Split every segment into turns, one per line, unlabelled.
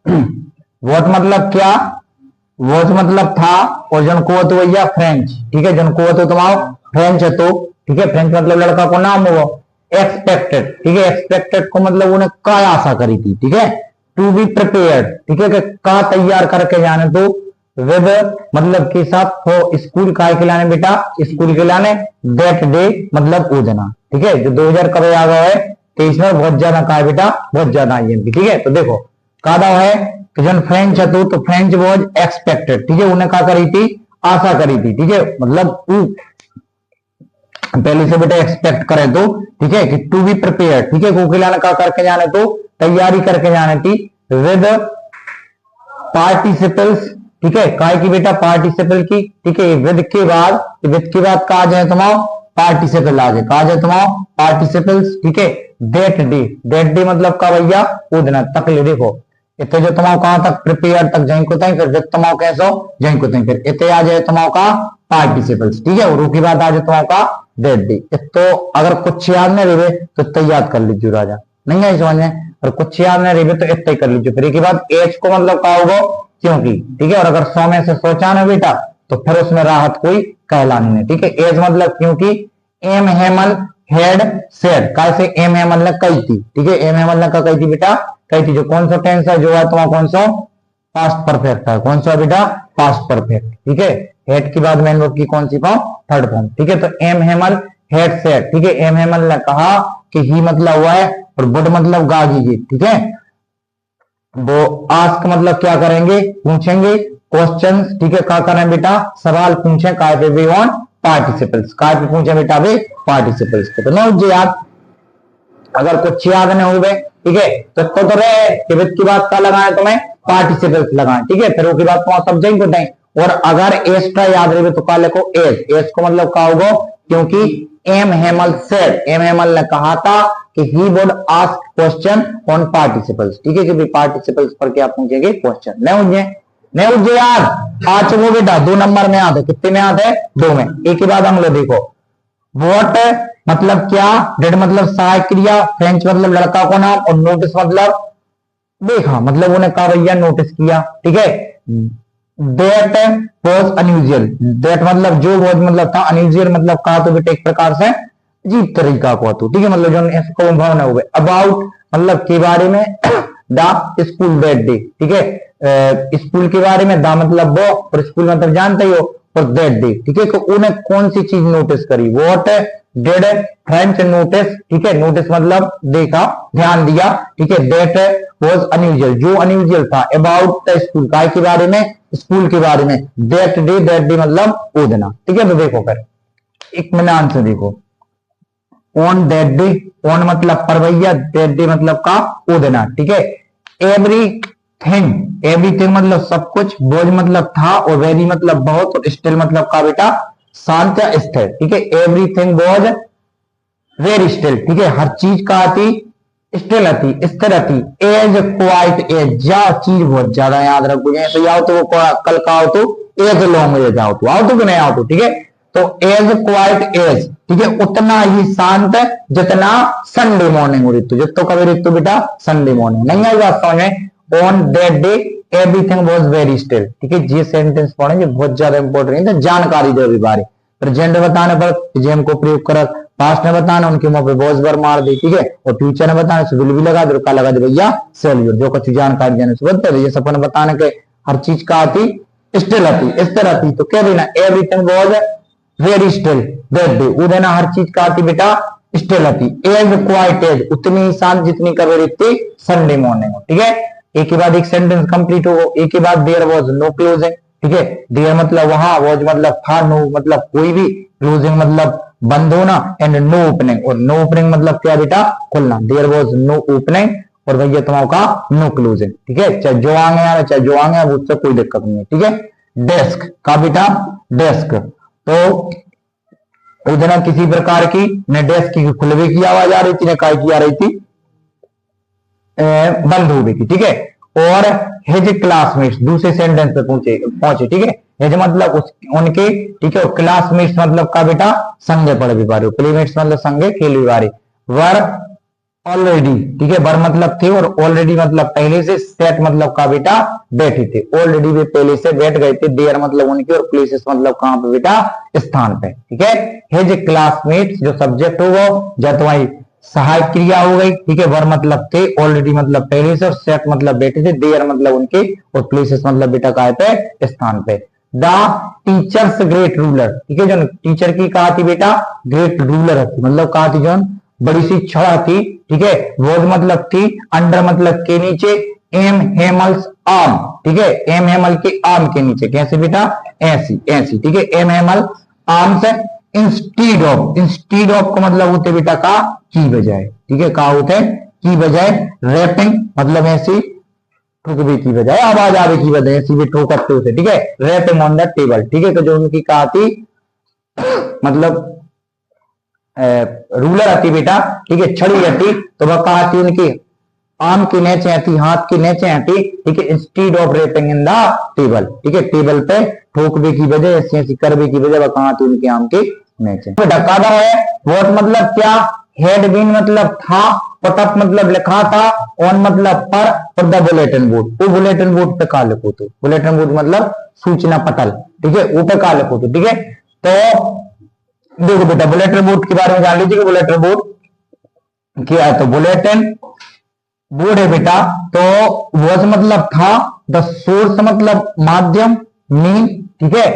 What मतलब क्या, watch मतलब था, और जनको तो भैया फ्रेंच, ठीक है, जनको तो तुम्हारा फ्रेंच है, तो ठीक है, फ्रेंच मतलब लड़का को नाम है वो। एक्सपेक्टेड, ठीक है, एक्सपेक्टेड को मतलब उन्हें का आशा करी थी, ठीक है। टू बी प्रिपेयर्ड, ठीक है, कि का तैयार करके जाने, तो विद मतलब के साथ, हो स्कूल काय के लाने बेटा, स्कूल के लाने, दैट डे मतलब वो दिन, ठीक है, जो 2000 कब आ गया है 23 में, बहुत ज्यादा का है बेटा, बहुत ज्यादा आई, ठीक है। तो देखो कादा है कि जन फ्रेंच है, तो फ्रेंच वॉज एक्सपेक्टेड, ठीक है, उन्हें क्या करी थी, आशा करी थी, ठीक है, मतलब पहले से बेटा एक्सपेक्ट करें, तो ठीक है, कि टू बी प्रिपेयर, ठीक है, को खिलाने का करके जाने, तो तैयारी करके जाने थी, विद पार्टिसिपल्स, ठीक है, काय की बेटा, पार्टिसिपल की, ठीक है, विद के बाद का आ जाए तुम्हारा पार्टिसिपल आ जाए, कहा जाए तुम्हारा पार्टिसिपल्स, ठीक है। दैट डे मतलब का भैया वो दिन तक ले, देखो इतने जो तुम्हारा कहां तक प्रिपेयर तक जाए को तय, फिर विद तुम्हारा कैसो जाए को तय, फिर इतने आ जाए तुम्हारा का पार्टिसिपल्स, ठीक है, और की बात आ जाए तुम्हारा का दैट डे। तो अगर कुछ याद नहीं रहे तो इतना याद कर लीजिए राजा, नहीं है समझ में, और कुछ याद नहीं रहे तो इतना ही कर लीजिए। फिर एक बाद एज को मतलब क्या होगा, क्योंकि, ठीक है, और अगर 100 में से सोचा ना बेटा तो फिर उसमें राहत कोई कहलानी नहीं, ठीक है। एज मतलब क्योंकि, एम हेमल हेड सेड, कैसे एम हेमल ने कही थी, ठीक है, एम हेमल ने क्या कही थी बेटा, कही थी, जो कौन सा टेंस है जो है तुम्हारा कौन सा पास्ट परफेक्ट है, कौन सा बेटा पास्ट परफेक्ट, ठीक है। हेड के बाद मेन वर्ब की कौन सी फॉर्म, थर्ड फॉर्म, ठीक है। तो एम हेमल हेड सेड, ठीक है, एम हेमल ने कहा कि ही मतलब हुआ है, और बुड मतलब गागी, ठीक है। वो आस्क मतलब क्या करेंगे, पूछेंगे, क्वेश्चंस, ठीक है, क्या करें बेटा, सवाल पूछे, काय पे भी ऑन पार्टिसिपल्स, काय पे पूछे बेटा वे पार्टिसिपल्स को, तो ना मुझे याद, अगर कुछ याद नहीं हुए, ठीक है, तो इसको तो रहे कि विद की बात का लगाए, तुम्हें पार्टिसिपल्स लगाए, ठीक है, फिर वो की बात को सब जगह बताएं, और अगर एक्स्ट्रा याद रहे तो क्या लिखो एज, एज को मतलब क्या होगा, क्योंकि M Hemal said, M Hemal ने कहा था कि he would ask question on participles, ठीक है, कि पार्टिसिपल्स पर क्या पूछेंगे क्वेश्चन, नहीं मुझे याद आज वो बेटा 2 नंबर में याद है, कितने में याद है, 2 में। एक ही बात हम लोग देखो, वॉट मतलब क्या, डेड मतलब सहायक क्रिया, फ्रेंच मतलब लड़का को नाम, और नोटिस मतलब देखा, मतलब उन्हें कहा भैया नोटिस किया, ठीक है। दैट वॉज अनयूजुअल, दैट मतलब जो वॉज मतलब था, अनयूजुअल मतलब कहा तो बेटा एक प्रकार से अजीब तरीका को, तो ठीक है, मतलब जो इसको भावना हुए, अबाउट मतलब के बारे में, द स्कूल दैट डे, ठीक है, स्कूल के बारे में, द मतलब वो, और स्कूल मतलब जानते ही हो, और दैट डे, ठीक है, तो उन्हें कौन सी चीज नोटिस करी, वॉट डेड फ्रेंच नोटिस, ठीक है, नोटिस मतलब देखा, ध्यान दिया, ठीक है। दैट वॉज अनयूजुअल जो अनयूजुअल था, अबाउट द स्कूल काय के बारे में, स्कूल के बारे में, दैट डे मतलब वो देना, ठीक है। तो देखो फिर एक मिनट आंसर देखो, ऑन दैट डे, ऑन मतलब पर भैया, दैट डे मतलब का वो देना, ठीक है। एवरीथिंग मतलब सब कुछ, बोझ मतलब था, और वेरी मतलब बहुत, और स्टिल मतलब का बेटा शांत या स्थिर, ठीक है। एवरीथिंग वॉज वेरी स्टिल, ठीक है, हर चीज का आती स्टिल आती, स्थिर आती, एज क्वाइट एज, जा चीज बहुत ज्यादा याद रखो, तो आओ तो वो कल का आओ तो एज लॉन्ग एज आओ तो नहीं आओ तो, ठीक है। तो एज क्वाइट एज, ठीक है, उतना ही शांत जितना संडे मॉर्निंग हो रही, तो जितो कभी रही तो बेटा संडे मॉर्निंग, नहीं आई बात समझ में। On that day everything was very still, ठीक है, ये सेंटेंस पढ़ेंगे बहुत ज्यादा इंपॉर्टेंट है, जानकारी दे बारे। प्रेजेंट बताने पर जेम को प्रयोग कर, पास्ट में बताना उनके मुंह पे वॉज वर मार दी, ठीक है, और फ्यूचर में बताने से विल भी लगा दे, का लगा दे भैया सेल्यूट, जो कुछ जानकारी देने से बोलते हैं, ये सपन बताने के हर चीज का आती स्टिल आती, इस तरह आती, तो क्या देना, everything was very still that day, वो देना हर चीज का आती बेटा स्टिल आती, एज क्वाइट एज उतनी ही शांत जितनी कभी थी संडे मॉर्निंग, ठीक है। एक के बाद एक सेंटेंस कंप्लीट हो, एक के बाद देयर वाज नो क्लोजिंग, ठीक है, देयर मतलब वहां, वाज मतलब था, नो मतलब कोई भी, क्लोजिंग मतलब बंद होना, एंड नो ओपनिंग, और नो ओपनिंग मतलब क्या बेटा खुलना, देयर वाज नो ओपनिंग, और भैया तुम्हारा का नो क्लोजिंग, ठीक है, चाहे जो आगे आ चाहे जो आगे आ, उससे कोई दिक्कत नहीं है, ठीक है। डेस्क का बेटा डेस्क, तो उधर किसी प्रकार की न डेस्क की खुलवे की आवाज आ रही थी, न काय की आ रही थी बंद हो गई थी, ठीक है। और हिज क्लासमेट्स दूसरे सेंटेंस पे पहुंचे, ठीक है, हिज मतलब उनके, ठीक है, और क्लासमेट्स मतलब का बेटा संगे पढ़ भी बारे, प्लेमेट्स मतलब संगे खेल भी बारे, वर ऑलरेडी, ठीक है, वर मतलब थे और ऑलरेडी मतलब पहले से, सेट मतलब का बेटा बैठे थे, ऑलरेडी वे पहले से बैठ गए थे, देयर मतलब उनके, और प्लेसेस मतलब कहां पे बेटा, स्थान पे, ठीक है। हिज क्लासमेट्स जो सब्जेक्ट होगा, या तुम्हारी सहायक क्रिया हो गई, ठीक है, वर मतलब थे, ऑलरेडी मतलब पहले से, और सेट मतलब बैठे थे, देयर मतलब उनके, और प्लेसेस मतलब बेटा कहां पे, स्थान पे। द टीचर्स ग्रेट रूलर, ठीक है, जो टीचर की कहा थी बेटा ग्रेट रूलर थी, मतलब कहा थी जो बड़ी सी छड़ा थी, ठीक है, वॉज मतलब थी, अंडर मतलब के नीचे, एम हेमल्स आर्म, ठीक है, एम हेमल के आर्म के नीचे, कैसे बेटा, ऐसी ऐसी, ठीक है, एम हेमल आर्म से, इंस्टीड ऑफ का मतलब होते बेटा का की बजाय, ठीक है, का होते की बजाय, रैपिंग मतलब ऐसी ठुकबे की बजाय, आवाज आवे की बजाय, ऐसी भी ठोकते होते, ठीक है, रैपिंग ऑन द टेबल, ठीक है, तो जो उनकी कहा थी मतलब रूलर आती बेटा, ठीक है, छड़ी आती, तो वह कहा थी उनकी आर्म की नीचे आती, हाथ की नीचे आती, ठीक है, instead of wrapping in the table, ठीक है, टेबल पे ठोकबे की वजह, ऐसी ऐसी करबे की वजह, वह कहा थी उनकी आर्म के नीचे। तो ढकादा है, वोट मतलब क्या, हेड बीन मतलब था, पटअप मतलब लिखा था, ऑन मतलब पर द बुलेटिन बोर्ड, वो बुलेटिन बोर्ड पे का लिखो, तो बुलेटिन बोर्ड मतलब सूचना पटल, ठीक है, वो पे का लिखो, तो ठीक है। तो देखो बेटा बुलेटिन बोर्ड के बारे में जान लीजिए कि बुलेटिन बोर्ड क्या है, तो बुलेटिन बोर्ड है बेटा, तो वॉज मतलब था, द सोर्स मतलब माध्यम, मीन, ठीक है,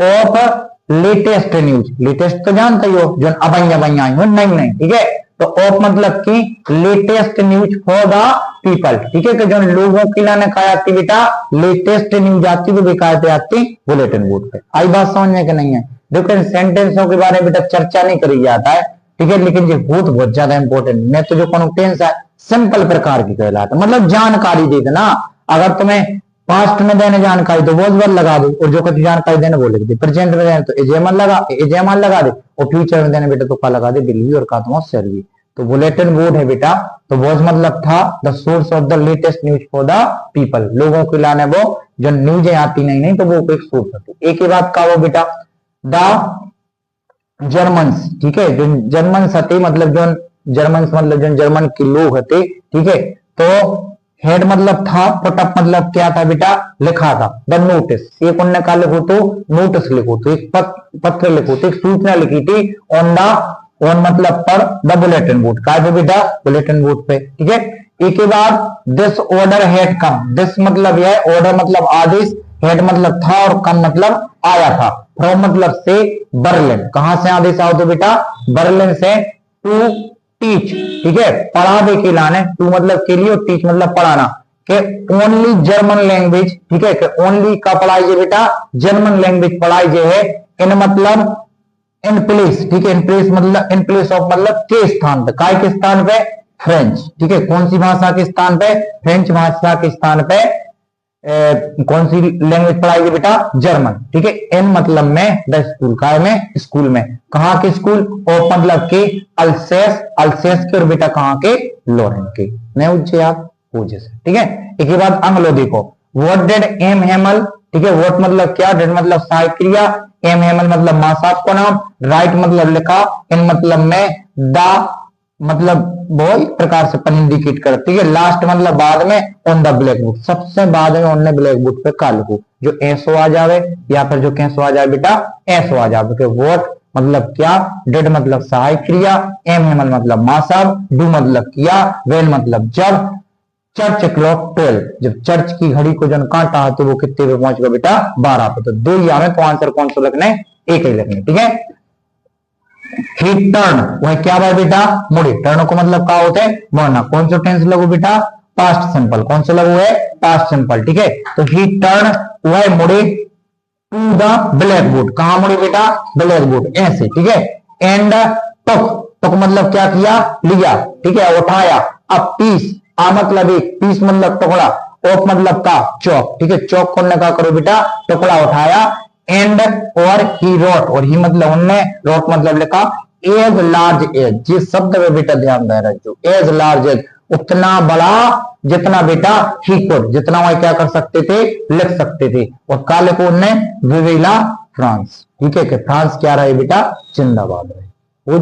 ऑफ लेटेस्ट न्यूज, लेटेस्ट तो जानते ही हो जो अबैया अबैया आई हो, नहीं नहीं, ठीक है, तो ऑफ मतलब की latest news for the people, ठीक है, कि जो लोगों के लिए क्या आती बेटा, लेटेस्ट न्यूज आती, तो बेकार पे आती बुलेटिन बोर्ड पे। आई बात समझ में कि नहीं है। देखो इन सेंटेंसों के बारे में बेटा चर्चा नहीं करी जाता है, ठीक है, लेकिन ये बहुत ज्यादा इंपॉर्टेंट, मैं तो जो कॉन्टेंस है सिंपल प्रकार की कहलाता, मतलब जानकारी दे देना। अगर तुम्हें पास्ट में देने जानकारी तो वॉज वर्ड लगा दो, और जो कभी जानकारी देने वो लिख दे, प्रेजेंट में देने तो एजेमल लगा दे, और फ्यूचर में देने बेटा तो क्या लगा दे, बिलीव और का सर्वी। तो बुलेटिन बोर्ड है बेटा, तो वॉज मतलब था, the source of the latest news for the people, लोगों को लाने वो जो न्यूज आती नहीं तो वो एक सोर्स होती। एक ही बात का वो बेटा द जर्मन्स, ठीक है, जो जर्मन्स थे मतलब जो जर्मन्स मतलब जो जर्मन के लोग थे, ठीक है, तो हेड मतलब था, पुटअप मतलब क्या था बेटा, लिखा था, द नोटिस, एक उन्होंने का लिखो तो नोटिस लिखो, तो एक पत्र लिखो, तो एक सूचना लिखी थी ऑन द, ऑन मतलब पर द बुलेटिन बोर्ड, का बेटा बुलेटिन बोर्ड पे, ठीक है। एक के बाद this order head come, this मतलब यह ऑर्डर मतलब आदेश, हेड मतलब था, और कम मतलब आया था, फ्रॉम मतलब से, बर्लिन, कहां से आदेश आओ तो बेटा बर्लिन से, टू टीच, ठीक है, पढ़ावे के लाने, टू मतलब के लिए, और टीच मतलब पढ़ाना, के ओनली जर्मन लैंग्वेज, ठीक है, ओनली का पढ़ाई जे बेटा जर्मन लैंग्वेज पढ़ाई जे है, इन मतलब इन प्लेस, ठीक है, इन प्लेस मतलब इन प्लेस ऑफ मतलब के स्थान पे, काय के स्थान पे, फ्रेंच, ठीक है, कौन सी भाषा के स्थान पे, फ्रेंच भाषा के स्थान पे कौन सी लैंग्वेज पढ़ाई बेटा, जर्मन, ठीक है, एन मतलब में, द स्कूल, काय में, स्कूल में, कहां के स्कूल, और मतलब के अल्सेस, अल्सेस के, और बेटा कहां के, लॉरेन के, नहीं उज्जे आप हो जैसे, ठीक है। एक ही बात अंग्लो देखो, व्हाट डिड एम हेमल, ठीक है, व्हाट मतलब क्या, डिड मतलब सहायक क्रिया, एम हेमल मतलब मां साहब को नाम, राइट मतलब लिखा, इन मतलब में, द मतलब वो एक प्रकार से पन इंडिकेट करती है, लास्ट मतलब बाद में, ऑन द ब्लैक बोर्ड, सबसे बाद में उन्होंने ब्लैक बोर्ड पे का लिखो, जो ऐसो आ जावे या फिर जो कैसो आ जाए बेटा ऐसो आ जावे, कि वोट मतलब क्या, डिड मतलब सहायक क्रिया, एम हेमल मतलब मां साहब, डू मतलब किया, वेल मतलब जब, चर्च क्लॉक 12, जब चर्च की घड़ी को जन काटा तो वो कितने पे पहुंच गया बेटा 12 पे, तो दो ही हमें, तो आंसर कौन सा लिखना है, एक ही लिखना है, ठीक है। ही टर्न, वह क्या है बेटा, मुड़ी, टर्न को मतलब क्या होता है, मोड़ना, कौन सा टेंस लगो बेटा, पास्ट सिंपल, कौन सा लगो है, पास्ट सिंपल, ठीक है। तो ही टर्न, वह मुड़े, टू द ब्लैक बोर्ड, कहां मुड़े बेटा, ब्लैक बोर्ड, ऐसे, ठीक है। एंड टुक, टुक मतलब क्या किया, लिया, ठीक है, उठाया, अब पीस, आ मतलब एक, पीस मतलब टुकड़ा, ऑफ मतलब का चौक, ठीक है, चौक को क्या करो बेटा, टुकड़ा उठाया, एंड और ही रोट, और ही मतलब उनने, रोट मतलब लिखा, एज लार्ज एज, जिस शब्द में बेटा ध्यान दे रखो, एज लार्ज एज, उतना बड़ा जितना बेटा ही कुड, जितना वह क्या कर सकते थे, लिख सकते थे, और काले को उनने विविला फ्रांस, ठीक है, कि फ्रांस क्या रहे बेटा जिंदाबाद रहे।